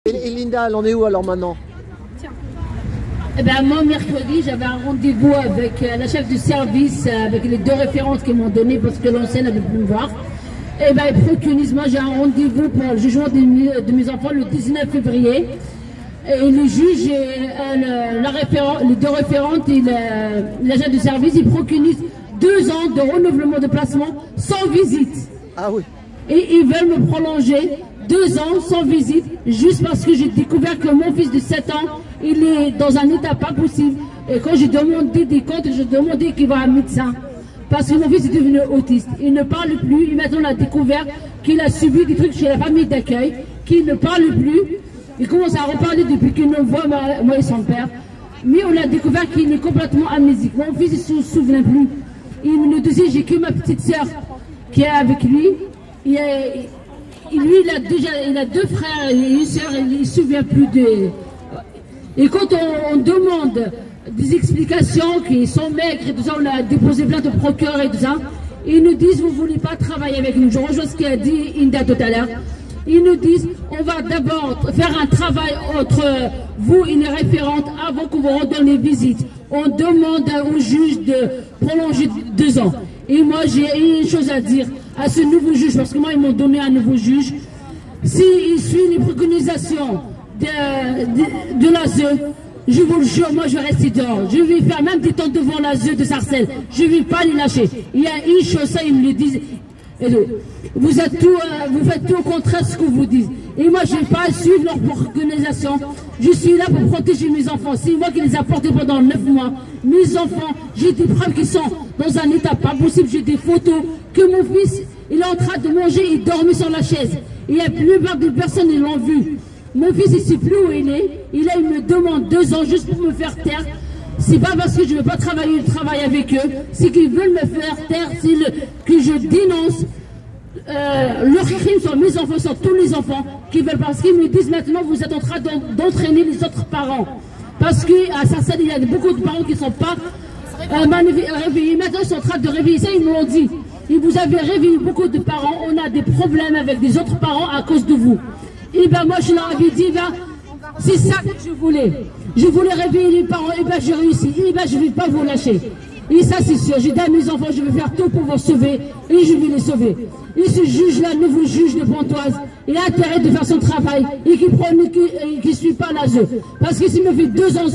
Et Linda, elle en est où alors maintenant? Eh ben, moi, mercredi, j'avais un rendez-vous avec la chef du service, avec les deux références qu'ils m'ont donné parce que l'ancienne avait pu me voir. Eh ben, préconise, moi, j'ai un rendez-vous pour le jugement de mes enfants le 19 février. Et le juge, les deux référentes et l'agent du service, ils préconisent 2 ans de renouvellement de placement sans visite. Ah oui. Et ils veulent me prolonger 2 ans sans visite, juste parce que j'ai découvert que mon fils de 7 ans, il est dans un état pas possible. Et quand j'ai demandé des comptes, j'ai demandé qu'il va à un médecin. Parce que mon fils est devenu autiste. Il ne parle plus. Et maintenant, on a découvert qu'il a subi des trucs chez la famille d'accueil, qu'il ne parle plus. Il commence à reparler depuis qu'il nous voit, moi et son père. Mais on a découvert qu'il est complètement amnésique. Mon fils ne se souvient plus. Il me disait, j'ai que ma petite sœur qui est avec lui. Lui, il a 2 frères et une sœur, il ne se souvient plus de... Et quand on demande des explications qui sont maigres et tout ça, on a déposé plein de procureurs et tout ça, ils nous disent, vous ne voulez pas travailler avec nous. Je rejoins ce qu'a dit Inda tout à l'heure. Ils nous disent, on va d'abord faire un travail entre vous et les référentes avant qu'on vous redonne les visites. On demande au juge de prolonger 2 ans. Et moi, j'ai une chose à dire à ce nouveau juge, parce que moi, ils m'ont donné un nouveau juge. S'il suit les préconisations de l'ASE, je vous le jure, moi, je vais rester dehors. Je vais faire même des temps devant l'ASE de Sarcelles. Je ne vais pas les lâcher. Il y a une chose, ça, ils me le disent. Vous faites tout au contraire de ce que vous dites. Et moi, je ne vais pas suivre leur organisation. Je suis là pour protéger mes enfants. C'est moi qui les ai portés pendant 9 mois. Mes enfants, j'ai des preuves qui sont dans un état pas possible. J'ai des photos que mon fils, il est en train de manger, il dormait sur la chaise. Et la plupart des personnes, ils l'ont vu. Mon fils, il ne sait plus où il est. Et là, il me demande 2 ans juste pour me faire taire. C'est pas parce que je ne veux pas travailler avec eux, c'est qu'ils veulent me faire taire, que je dénonce leurs crimes sur mes enfants, sur tous les enfants, parce qu'ils me disent maintenant, vous êtes en train d'entraîner les autres parents. Parce qu'à Sarcelles, il y a beaucoup de parents qui ne sont pas réveillés. Maintenant, ils sont en train de réveiller ça, ils me l'ont dit. Et vous avez réveillé beaucoup de parents, on a des problèmes avec des autres parents à cause de vous. Et ben moi, je leur avais dit, c'est ça que je voulais. Je voulais réveiller les parents, et ben j'ai réussi. Et ben je ne vais pas vous lâcher. Et ça c'est sûr, j'ai dit à mes enfants, je vais faire tout pour vous sauver, et je vais les sauver. Et ce juge-là, nouveau juge de Pontoise, il a intérêt de faire son travail, et qu'il ne suit pas l'ASE. Parce que s'il me fait 2 ans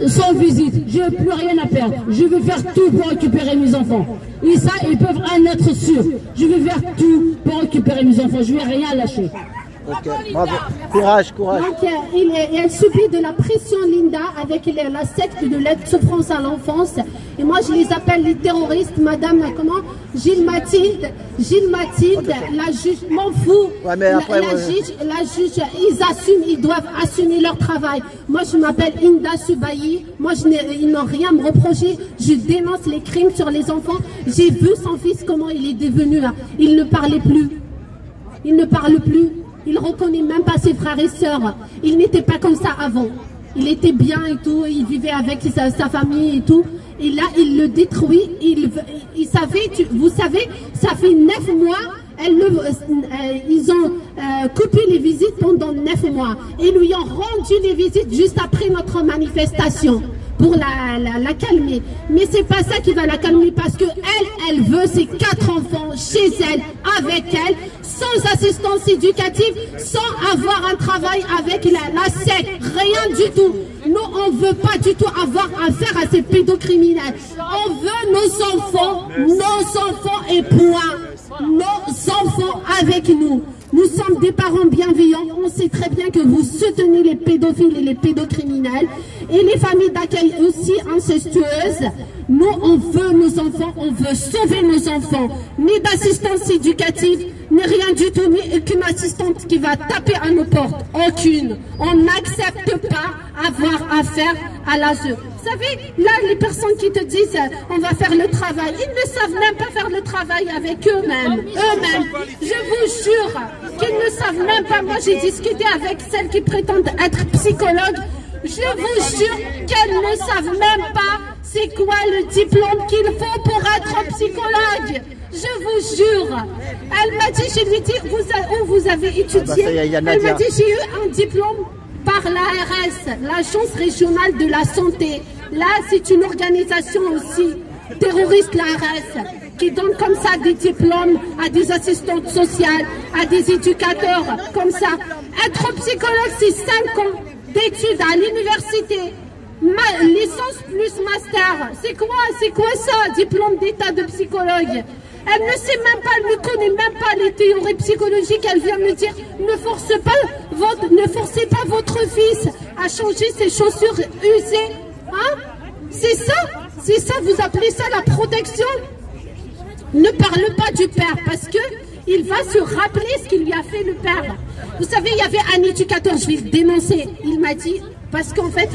sans visite, je n'ai plus rien à perdre. Je vais faire tout pour récupérer mes enfants. Et ça, ils peuvent en être sûrs. Je vais faire tout pour récupérer mes enfants. Je ne vais rien lâcher. Ok, bravo. Courage, courage. Donc, elle subit de la pression, Linda, avec la secte de l'aide souffrance à l'enfance. Et moi, je les appelle les terroristes. Madame, comment? Gilles Mathilde, la juge, m'en fous. Ouais, mais après, la juge, ils doivent assumer leur travail. Moi, je m'appelle Inda Subayi. Moi, ils n'ont rien à me reprocher. Je dénonce les crimes sur les enfants. J'ai vu son fils, comment il est devenu. Il ne parlait plus. Il ne parle plus. Il ne reconnaît même pas ses frères et sœurs. Il n'était pas comme ça avant. Il était bien et tout. Il vivait avec sa famille et tout. Et là, il le détruit. Vous savez, ça fait 9 mois. Ils ont coupé les visites pendant 9 mois. Ils lui ont rendu les visites juste après notre manifestation pour la calmer. Mais c'est pas ça qui va la calmer, parce que elle veut ses 4 enfants chez elle, avec elle, sans assistance éducative, sans avoir un travail avec la SEC, rien du tout. Nous, on ne veut pas du tout avoir affaire à ces pédocriminels. On veut nos enfants et point. Nos enfants avec nous. Nous sommes des parents bienveillants. On sait très bien que vous soutenez les pédophiles et les pédocriminels. Et les familles d'accueil aussi incestueuses. Nous, on veut nos enfants, on veut sauver nos enfants. Ni d'assistance éducative, ni rien du tout, ni aucune assistante qui va taper à nos portes. Aucune. On n'accepte pas avoir affaire à l'ASE. Vous savez, là, les personnes qui te disent on va faire le travail, ils ne savent même pas faire le travail avec eux-mêmes. Je vous jure qu'ils ne savent même pas. Moi, j'ai discuté avec celles qui prétendent être psychologues. Je vous jure qu'elles ne savent même pas c'est quoi le diplôme qu'il faut pour être psychologue. Je vous jure. Elle m'a dit, je lui ai dit, où vous avez étudié? Elle m'a dit, j'ai eu un diplôme par l'ARS, l'Agence régionale de la santé. Là, c'est une organisation aussi terroriste, l'ARS, qui donne comme ça des diplômes à des assistantes sociales, à des éducateurs, comme ça. Être psychologue, c'est 5 ans d'études à l'université. Licence plus master. C'est quoi ça, diplôme d'état de psychologue? Elle ne sait même pas, elle ne connaît même pas les théories psychologiques. Elle vient me dire, ne forcez pas votre fils à changer ses chaussures usées. Hein? C'est ça, vous appelez ça la protection? Ne parle pas du père, parce que il va se rappeler ce qu'il lui a fait le père. Vous savez, il y avait un éducateur, je vais le dénoncer. Il m'a dit, parce qu'en fait,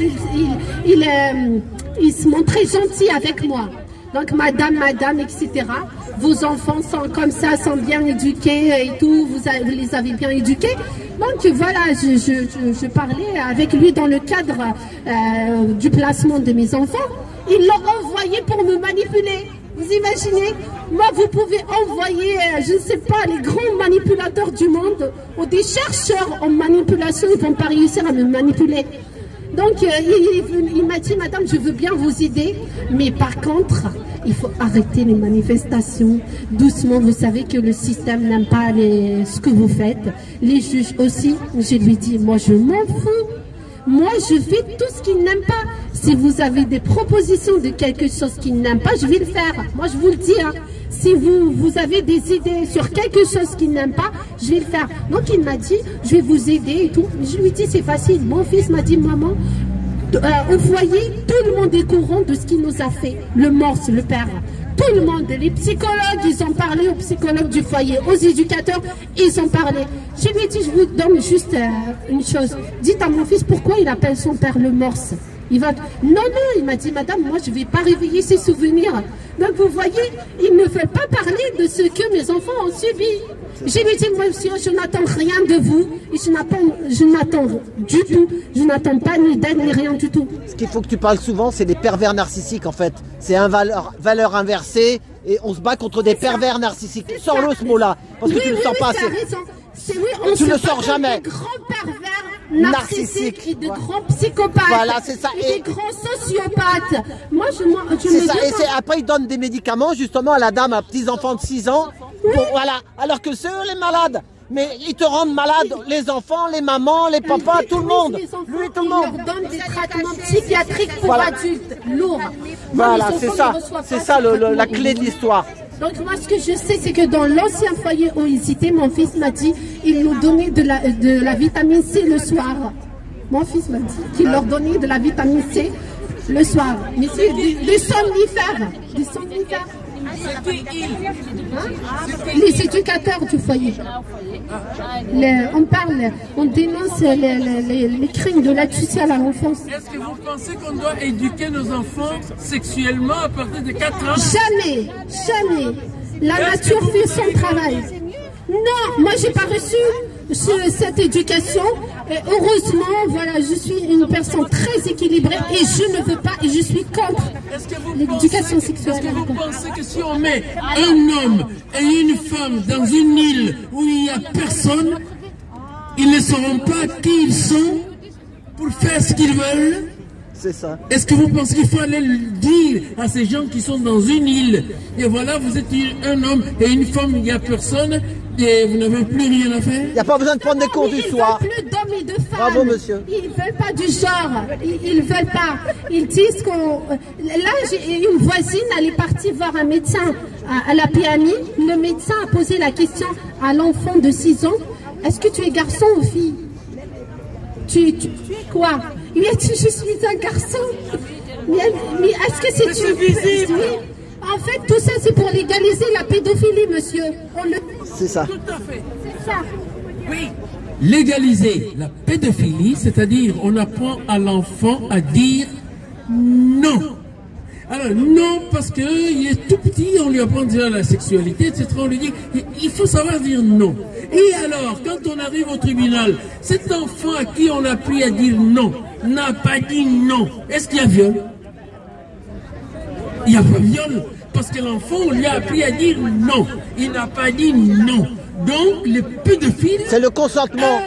il se montrait gentil avec moi. Donc, madame, etc. Vos enfants sont comme ça, sont bien éduqués et tout, vous les avez bien éduqués. Donc, voilà, je parlais avec lui dans le cadre du placement de mes enfants. Ils l'ont envoyé pour me manipuler. Vous imaginez? Moi, vous pouvez envoyer, je ne sais pas, les grands manipulateurs du monde ou des chercheurs en manipulation, ils ne vont pas réussir à me manipuler. Donc, il m'a dit, madame, je veux bien vous aider, mais par contre, il faut arrêter les manifestations. Doucement, vous savez que le système n'aime pas ce que vous faites. Les juges aussi, je lui dis, moi, je m'en fous. Moi, je fais tout ce qu'il n'aime pas. Si vous avez des propositions de quelque chose qu'il n'aime pas, je vais le faire. Moi, je vous le dis. Hein. Si vous avez des idées sur quelque chose qu'il n'aime pas, je vais le faire. Donc, il m'a dit, je vais vous aider et tout. Je lui dis, c'est facile. Mon fils m'a dit, maman, au foyer, tout le monde est courant de ce qu'il nous a fait. Le morse, le père. Tout le monde, les psychologues, ils ont parlé aux psychologues du foyer, aux éducateurs, ils ont parlé. Je lui ai dit, je vous donne juste une chose. Dites à mon fils pourquoi il appelle son père le morse. Il va... Non, il m'a dit, madame, moi je ne vais pas réveiller ses souvenirs. Donc vous voyez, il ne veut pas parler de ce que mes enfants ont subi. Je lui ai dit, moi monsieur, je n'attends rien de vous. Et je n'attends du tout. Je n'attends pas ni d'aide ni rien du tout. Ce qu'il faut que tu parles souvent, c'est des pervers narcissiques en fait. C'est un valeur inversée et on se bat contre des pervers narcissiques. Sors-le ce mot-là, parce que tu ne le sors pas assez. Tu ne le sors jamais. Des grands pervers narcissiques et de grands psychopathes. Voilà, c'est ça. Et des grands sociopathes. Moi, je c'est ça. Et après, ils donnent des médicaments justement à la dame, à petits enfants de 6 ans. Voilà. Alors que c'est eux les malades. Mais ils te rendent malade, les enfants, les mamans, les papas, tout le monde. Lui, tout le monde. Ils leur donnent des traitements psychiatriques pour adultes lourds. Voilà, c'est ça. C'est ça la clé de l'histoire. Donc moi ce que je sais c'est que dans l'ancien foyer où ils étaient, mon fils m'a dit il nous donnait de la vitamine C le soir. Mon fils m'a dit qu'il leur donnait de la vitamine C le soir. Mais c'est des somnifères. Des somnifères. Les éducateurs du foyer. On dénonce les crimes de l'aide sociale à l'enfance. Est-ce que vous pensez qu'on doit éduquer nos enfants sexuellement à partir de 4 ans? Jamais, jamais. La nature fait son travail. Non, moi j'ai pas reçu cette éducation. Et heureusement, voilà, je suis une personne très équilibrée et je ne veux pas et je suis contre l'éducation sexuelle. Est-ce que vous pensez que si on met un homme et une femme dans une île où il n'y a personne, ils ne sauront pas qui ils sont pour faire ce qu'ils veulent? C'est ça. Est-ce que vous pensez qu'il faut aller le dire à ces gens qui sont dans une île? Et voilà, vous êtes un homme et une femme, il n'y a personne et vous n'avez plus rien à faire? Il n'y a pas besoin de prendre des cours du soir. Ils ne veulent plus d'hommes et de femmes. Bravo, monsieur. Ils ne veulent pas du genre. Ils ne veulent pas. Ils disent qu'on... Là, j'ai une voisine, elle est partie voir un médecin à la PMI. Le médecin a posé la question à l'enfant de 6 ans. Est-ce que tu es garçon ou fille? Tu es quoi? Il a dit, je suis un garçon. Mais est-ce que c'est visible? En fait, tout ça, c'est pour légaliser la pédophilie, monsieur. C'est ça. Tout à fait. C'est ça. Oui. Légaliser la pédophilie, c'est-à-dire on apprend à l'enfant à dire non. Alors non, parce qu'il est tout petit, on lui apprend déjà la sexualité, etc. On lui dit, il faut savoir dire non. Et alors, quand on arrive au tribunal, cet enfant à qui on a appris à dire non, n'a pas dit non. Est-ce qu'il y a viol? Il n'y a pas viol. parce que l'enfant, on lui a appris à dire non. Il n'a pas dit non. Donc, les pédophiles... C'est le consentement.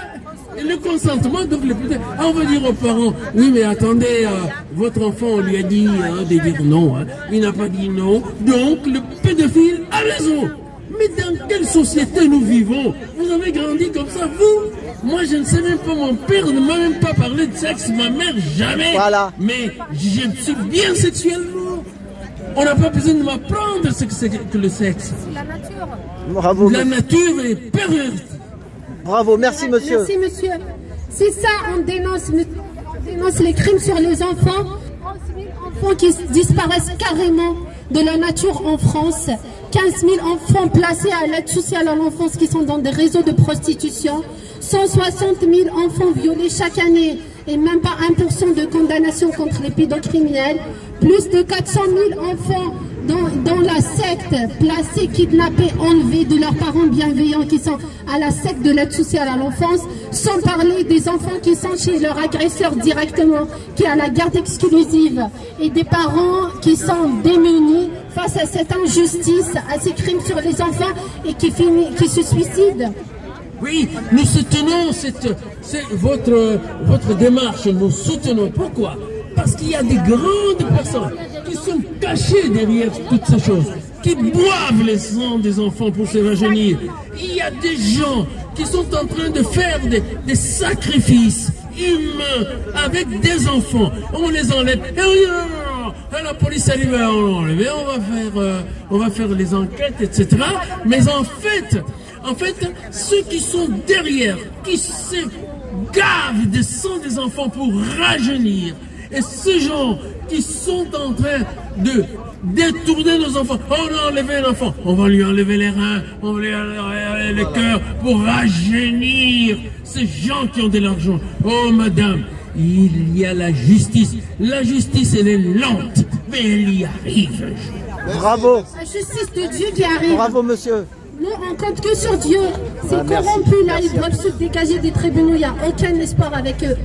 Le consentement, donc les pédophiles... on va dire aux parents, oui, mais attendez, votre enfant, on lui a dit de dire non. Il n'a pas dit non. Donc, le pédophile a raison. Mais dans quelle société nous vivons? Vous avez grandi comme ça, vous? Moi, je ne sais même pas, mon père ne m'a même pas parlé de sexe, ma mère, jamais. Voilà. Mais je suis bien sexuellement. On n'a pas besoin de m'apprendre ce que c'est que le sexe. C'est la nature. Bravo. La nature est pervertie. Bravo, merci monsieur. Merci monsieur. C'est ça, on dénonce les crimes sur les enfants. 11 000 enfants qui disparaissent carrément de la nature en France. 15 000 enfants placés à l'aide sociale à l'enfance qui sont dans des réseaux de prostitution. 160 000 enfants violés chaque année et même pas 1% de condamnation contre les pédocriminels. Plus de 400 000 enfants dans la secte, placés, kidnappés, enlevés de leurs parents bienveillants qui sont à la secte de l'aide sociale à l'enfance, sans parler des enfants qui sont chez leur agresseur directement, qui a la garde exclusive, et des parents qui sont démunis face à cette injustice, à ces crimes sur les enfants et qui se suicident. Oui, nous soutenons votre démarche, nous soutenons. Pourquoi? Parce qu'il y a des grandes personnes qui sont cachées derrière toutes ces choses, qui boivent les sangs des enfants pour se rajeunir. Il y a des gens qui sont en train de faire des sacrifices humains avec des enfants. On les enlève. Et la police arrive à enlever, on va faire les enquêtes, etc. Mais en fait, ceux qui sont derrière, qui se gavent des sangs des enfants pour rajeunir, et ces gens qui sont en train de détourner nos enfants, on a enlevé un enfant, on va lui enlever les reins, on va lui enlever les cœurs pour rajeunir ces gens qui ont de l'argent. Oh madame, il y a la justice. La justice, elle est lente, mais elle y arrive. Bravo. La justice de Dieu qui arrive. Bravo monsieur. Nous, on compte que sur Dieu. Ces corrompus là, ils doivent se dégager des tribunaux. Il n'y a aucun espoir avec eux.